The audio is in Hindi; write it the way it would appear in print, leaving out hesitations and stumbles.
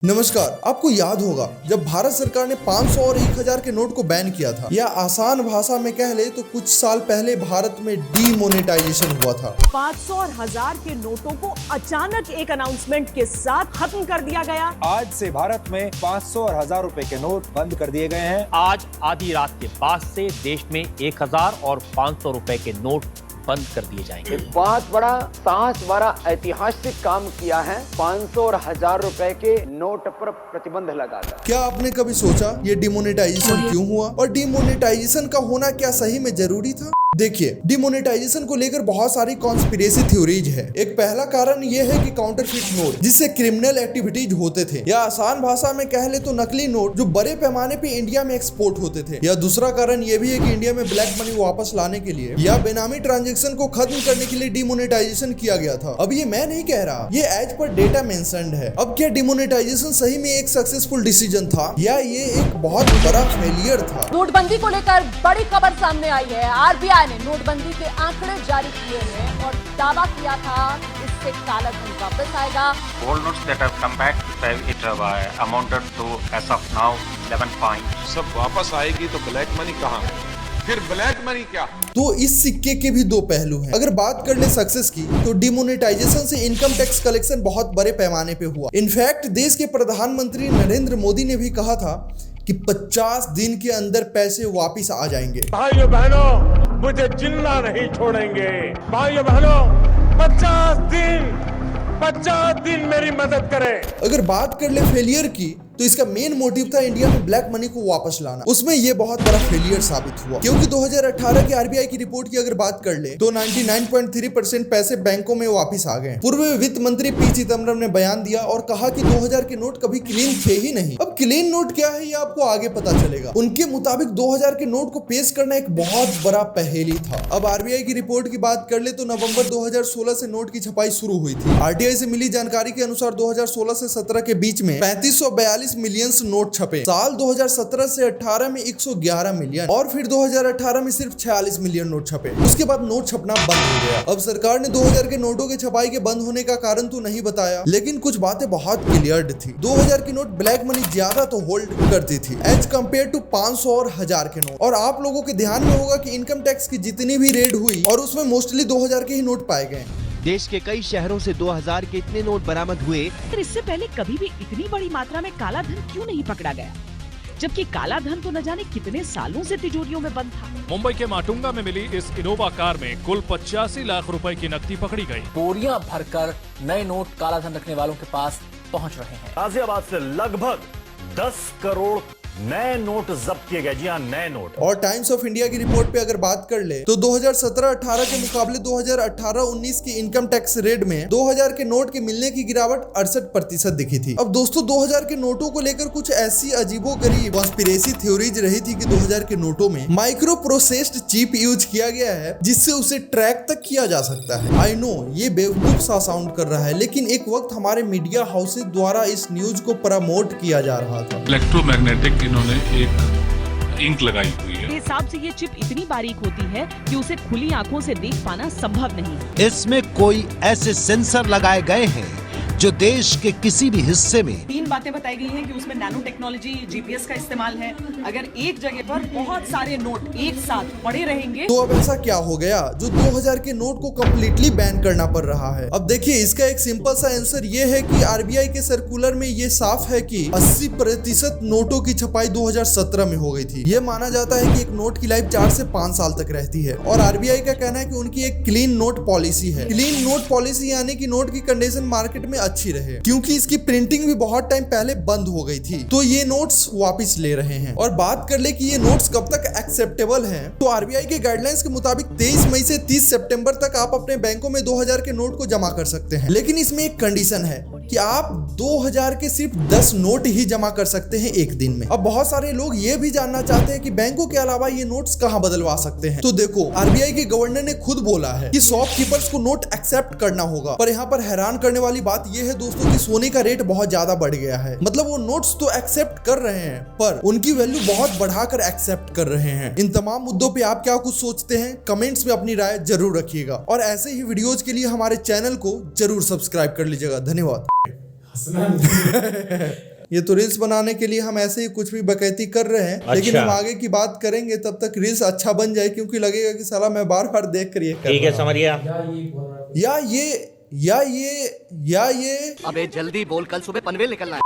नमस्कार। आपको याद होगा जब भारत सरकार ने 500 और 1000 के नोट को बैन किया था, या आसान भाषा में कह ले तो कुछ साल पहले भारत में डीमोनेटाइजेशन हुआ था। 500 और 1000 के नोटों को अचानक एक अनाउंसमेंट के साथ खत्म कर दिया गया। आज से भारत में 500 और 1000 रुपए के नोट बंद कर दिए गए हैं। आज आधी रात के बाद से देश में 1000 और 500 रुपए के नोट बंद कर दिए जाएंगे। एक बहुत बड़ा साहस वाला ऐतिहासिक काम किया है। 500 और 1000 रुपए के नोट पर प्रतिबंध लगाकर। क्या आपने कभी सोचा ये डिमोनेटाइजेशन क्यों हुआ और डिमोनेटाइजेशन का होना क्या सही में जरूरी था? देखिए, डिमोनेटाइजेशन को लेकर बहुत सारी कॉन्स्पिरेसी थ्योरीज है। एक पहला कारण ये है कि काउंटरफिट नोट जिससे क्रिमिनल एक्टिविटीज होते थे, या आसान भाषा में कह ले तो नकली नोट जो बड़े पैमाने पे इंडिया में एक्सपोर्ट होते थे। या दूसरा कारण ये भी है कि इंडिया में ब्लैक मनी वापस लाने के लिए या बेनामी ट्रांजेक्शन को खत्म करने के लिए डिमोनेटाइजेशन किया गया था। अब ये मैं नहीं कह रहा, ये एज पर डेटा मेंशन्ड है। अब क्या डिमोनेटाइजेशन सही में एक सक्सेसफुल डिसीजन था या ये एक बहुत बड़ा फेलियर था? नोटबंदी को लेकर बड़ी खबर सामने आई है। आरबीआई ने नोटबंदी के आंकड़े जारी किए हैं और दावा किया था इससे काला धन वापस आएगा। Gold notes that have come back, it amounted to as of now 11 points. सब वापस आएगी तो ब्लैक मनी कहाँ है? फिर ब्लैक मनी क्या? तो इस सिक्के के भी दो पहलू हैं। अगर बात कर ले सक्सेस की, तो डिमोनेटाइजेशन से इनकम टैक्स कलेक्शन बहुत बड़े पैमाने पे हुआ। इनफैक्ट देश के प्रधानमंत्री नरेंद्र मोदी ने भी कहा था कि 50 दिन के अंदर पैसे वापिस आ जाएंगे। भाइयों बहनों, मुझे जिंदा नहीं छोड़ेंगे। भाइयों बहनों, 50 दिन मेरी मदद करें। अगर बात कर ले फेलियर की, तो इसका मेन मोटिव था इंडिया में ब्लैक मनी को वापस लाना। उसमें ये बहुत बड़ा फेलियर साबित हुआ, क्योंकि 2018 की आरबीआई की रिपोर्ट की अगर बात कर ले तो 99.3% पैसे बैंकों में वापस आ गए। पूर्व वित्त मंत्री पी चिदम्बरम ने बयान दिया और कहा कि 2000 के नोट कभी क्लीन थे ही नहीं। अब क्लीन नोट क्या है ये आपको आगे पता चलेगा। उनके मुताबिक 2000 के नोट को पेश करना एक बहुत बड़ा पहेली था। अब आरबीआई की रिपोर्ट की बात कर ले तो नवंबर 2016 से नोट की छपाई शुरू हुई थी। आरटीआई से मिली जानकारी के अनुसार 2016 से 17 के बीच में 3542 मिलियन नोट छपे। साल 2017 से 18 में 111 मिलियन और फिर 2018 में सिर्फ 46 मिलियन नोट छपे। उसके बाद नोट छपना बंद हो गया। अब सरकार ने 2000 के नोटों के छपाई के बंद होने का कारण तो नहीं बताया, लेकिन कुछ बातें बहुत क्लियर थी। 2000 की नोट ब्लैक मनी ज्यादा तो होल्ड करती थी एज कम्पेयर टू 500 और 1000 के नोट। और आप लोगों के ध्यान में होगा कि इनकम टैक्स की जितनी भी रेड हुई और उसमें मोस्टली 2000 के ही नोट पाए गए। देश के कई शहरों से 2000 के इतने नोट बरामद हुए। इससे पहले कभी भी इतनी बड़ी मात्रा में काला धन क्यों नहीं पकड़ा गया, जबकि काला धन तो न जाने कितने सालों से तिजोरियों में बंद था। मुंबई के माटुंगा में मिली इस इनोवा कार में कुल 85 लाख रुपए की नकदी पकड़ी गई। बोरियां भरकर नए नोट काला धन रखने वालों के पास पहुंच रहे हैं। गाजियाबाद से लगभग 10 करोड़ नए नोट जब्त किए गए। जी हाँ, नए नोट। और टाइम्स ऑफ इंडिया की रिपोर्ट पे अगर बात कर ले तो 2017-18 के मुकाबले 2018-19 की इनकम टैक्स रेट में 2000 के नोट के मिलने की गिरावट 68% दिखी थी। अब दोस्तों, 2000 के नोटों को लेकर कुछ ऐसी अजीबोगरीब कॉन्स्पिरेसी थ्योरीज रही थी कि 2000 के नोटों में माइक्रो प्रोसेस्ड चिप यूज किया गया है, जिससे उसे ट्रैक तक किया जा सकता है। आई नो ये बेवकूफ सा साउंड कर रहा है, लेकिन एक वक्त हमारे मीडिया हाउसेज द्वारा इस न्यूज को प्रमोट किया जा रहा था। इलेक्ट्रोमैग्नेटिक इन्होंने एक इंक लगाई हुई है। हिसाब से ये चिप इतनी बारीक होती है कि उसे खुली आंखों से देख पाना संभव नहीं। इसमें कोई ऐसे सेंसर लगाए गए हैं जो देश के किसी भी हिस्से में 3 बातें बताई गई हैं कि उसमें नैनो टेक्नोलॉजी, जीपीएस का इस्तेमाल है। अगर एक जगह पर बहुत सारे नोट एक साथ पड़े रहेंगे तो अब ऐसा क्या हो गया जो 2000 के नोट को कम्प्लीटली बैन करना पड़ रहा है? अब देखिए, इसका एक सिंपल सा आंसर ये है कि आरबीआई के सर्कुलर में ये साफ है कि 80% नोटों की छपाई 2017 में हो गई थी। ये माना जाता है कि एक नोट की लाइफ 4 से 5 साल तक रहती है। और आरबीआई का कहना है कि उनकी एक क्लीन नोट पॉलिसी है। क्लीन नोट पॉलिसी यानी कि नोट की कंडीशन मार्केट में अच्छी रहे, क्योंकि इसकी प्रिंटिंग भी बहुत टाइम पहले बंद हो गई थी, तो ये नोट्स वापस ले रहे हैं। और बात कर ले कि ये नोट्स कब तक एक्सेप्टेबल हैं, तो आरबीआई के गाइडलाइंस के मुताबिक 23 मई से 30 सितंबर तक आप अपने बैंकों में 2000 के नोट को जमा कर सकते हैं। लेकिन इसमें एक कंडीशन है कि आप 2000 के सिर्फ 10 नोट ही जमा कर सकते हैं एक दिन में। अब बहुत सारे लोग ये भी जानना चाहते हैं कि बैंकों के अलावा ये नोट्स कहां बदलवा सकते हैं। तो देखो, आरबीआई के गवर्नर ने खुद बोला है कि शॉपकीपर्स को नोट एक्सेप्ट करना होगा। पर यहाँ पर हैरान करने वाली बात यह है दोस्तों कि सोने का रेट बहुत ज्यादा बढ़ गया है। मतलब वो नोट्स तो एक्सेप्ट कर रहे हैं, पर उनकी वैल्यू बहुत बढ़ाकर एक्सेप्ट कर रहे हैं। इन तमाम मुद्दों पे आप क्या कुछ सोचते हैं? कमेंट्स में अपनी राय जरूर रखिएगा और ऐसे ही वीडियोज के लिए हमारे चैनल को जरूर सब्सक्राइब कर लीजिएगा। धन्यवाद। ये तो रील्स बनाने के लिए हम ऐसे ही कुछ भी बकैती कर रहे हैं, लेकिन हम आगे की बात करेंगे तब तक रील्स अच्छा बन जाए, क्योंकि लगेगा कि साला मैं बार बार देख कर ये कर ठीक है समरिया। या ये अबे जल्दी बोल, कल सुबह पनवेल निकलना है।